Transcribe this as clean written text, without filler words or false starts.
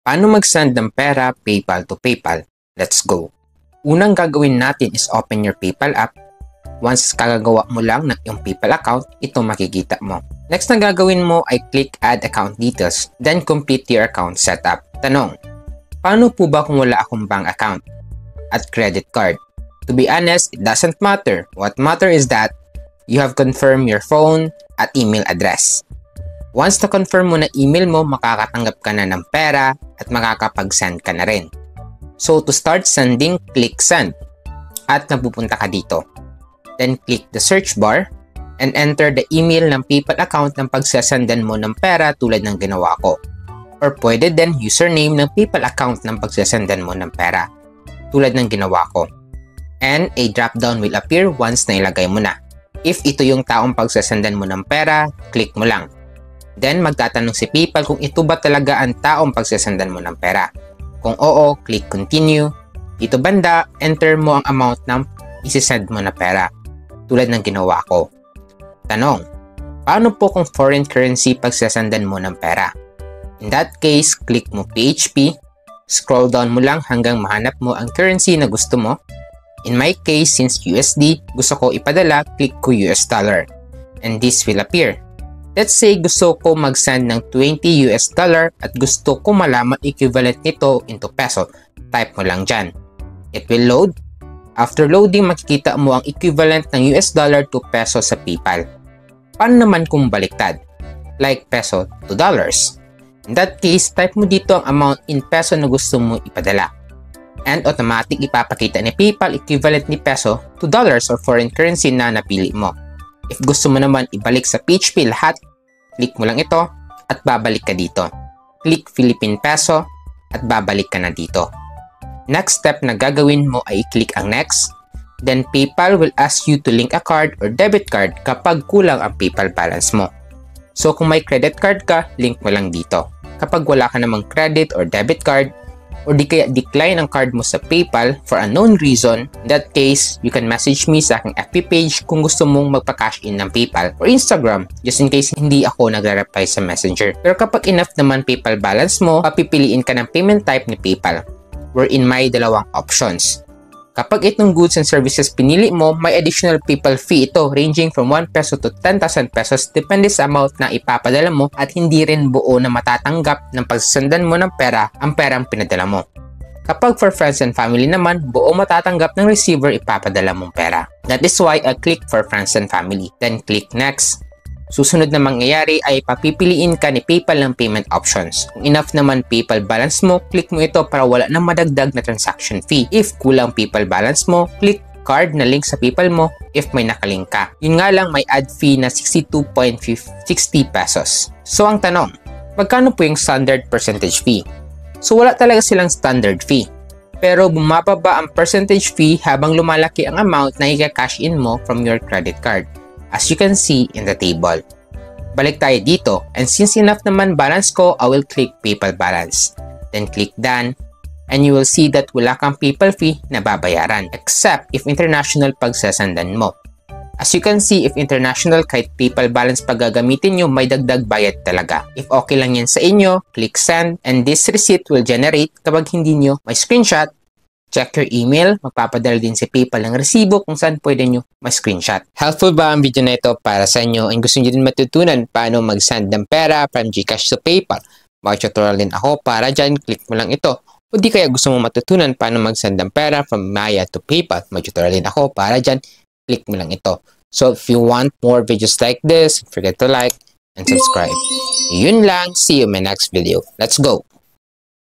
Paano mag-send ng pera PayPal to PayPal? Let's go! Unang gagawin natin is open your PayPal app. Once kagagawa mo lang ng iyong PayPal account, ito makikita mo. Next na gagawin mo ay click Add Account Details, then complete your account setup. Tanong, paano po ba kung wala akong bank account at credit card? To be honest, it doesn't matter. What matters is that you have confirmed your phone at email address. Once na-confirm mo na email mo, makakatanggap ka na ng pera at makakapag-send ka na rin. So to start sending, click Send at napupunta ka dito. Then click the search bar and enter the email ng PayPal account ng pagsasendan mo ng pera tulad ng ginawa ko. Or pwede din username ng PayPal account ng pagsasendan mo ng pera tulad ng ginawa ko. And a drop-down will appear once na ilagay mo na. If ito yung taong pagsasendan mo ng pera, click mo lang. Then magtatanong si PayPal kung ito ba talaga ang taong pagsasendan mo ng pera. Kung oo, click Continue. Dito banda, enter mo ang amount ng isisend mo na pera tulad ng ginawa ko. Tanong, paano po kung foreign currency pagsasendan mo ng pera? In that case, click mo PHP, scroll down mo lang hanggang mahanap mo ang currency na gusto mo. In my case, since USD, gusto ko ipadala, click ko US dollar. And this will appear. Let's say gusto ko mag-send ng $20 at gusto ko malaman equivalent nito into peso. Type mo lang dyan. It will load. After loading, makikita mo ang equivalent ng US dollar to peso sa PayPal. Paano naman kung baliktad? Like peso to dollars. In that case, type mo dito ang amount in peso na gusto mo ipadala. And automatic ipapakita ni PayPal equivalent ni peso to dollars or foreign currency na napili mo. If gusto mo naman ibalik sa PHP lahat, click mo lang ito at babalik ka dito. Click Philippine Peso at babalik ka na dito. Next step na gagawin mo ay i-click ang Next. Then PayPal will ask you to link a card or debit card kapag kulang ang PayPal balance mo. So kung may credit card ka, link mo lang dito. Kapag wala ka namang credit or debit card, or di kaya decline ang card mo sa PayPal for unknown reason, in that case, you can message me sa aking FB page kung gusto mong magpa-cash in ng PayPal or Instagram just in case hindi ako nagre-reply sa Messenger. Pero kapag enough naman PayPal balance mo, papipiliin ka ng payment type ni PayPal wherein may dalawang options. Kapag itong goods and services pinili mo, may additional PayPal fee ito ranging from 1 peso to 10,000 pesos depende sa amount na ipapadala mo at hindi rin buo na matatanggap ng pagsasendan mo ng pera ang perang pinadala mo. Kapag for friends and family naman, buo matatanggap ng receiver ipapadala mong pera. That is why I click for friends and family. Then click Next. Susunod na mangyayari ay papipiliin ka ni PayPal ng payment options. Kung enough naman PayPal balance mo, click mo ito para wala nang madagdag na transaction fee. If kulang PayPal balance mo, click card na link sa PayPal mo if may nakalink ka. Yun nga lang may add fee na 62.60 pesos. So ang tanong, magkano po yung standard percentage fee? So wala talaga silang standard fee. Pero bumababa ang percentage fee habang lumalaki ang amount na i-cash in mo from your credit card. As you can see in the table. Balik tayo dito, and since enough naman balance ko, I will click PayPal balance. Then click Done, and you will see that wala kang PayPal fee na babayaran except if international pagsasendan mo. As you can see, if international kahit PayPal balance pag gagamitin nyo, may dagdag bayad talaga. If okay lang yan sa inyo, click Send, and this receipt will generate kapag hindi nyo may screenshot. Check your email, magpapadala din si PayPal ng resibo kung saan pwede nyo ma-screenshot. Helpful ba ang video na ito para sa inyo? And gusto nyo din matutunan paano mag-send ng pera from GCash to PayPal? Mag-tutorial din ako para dyan, click mo lang ito. O di kaya gusto mo matutunan paano mag-send ng pera from Maya to PayPal? Mag-tutorial din ako para dyan, click mo lang ito. So if you want more videos like this, don't forget to like and subscribe. Yun lang, see you in my next video. Let's go!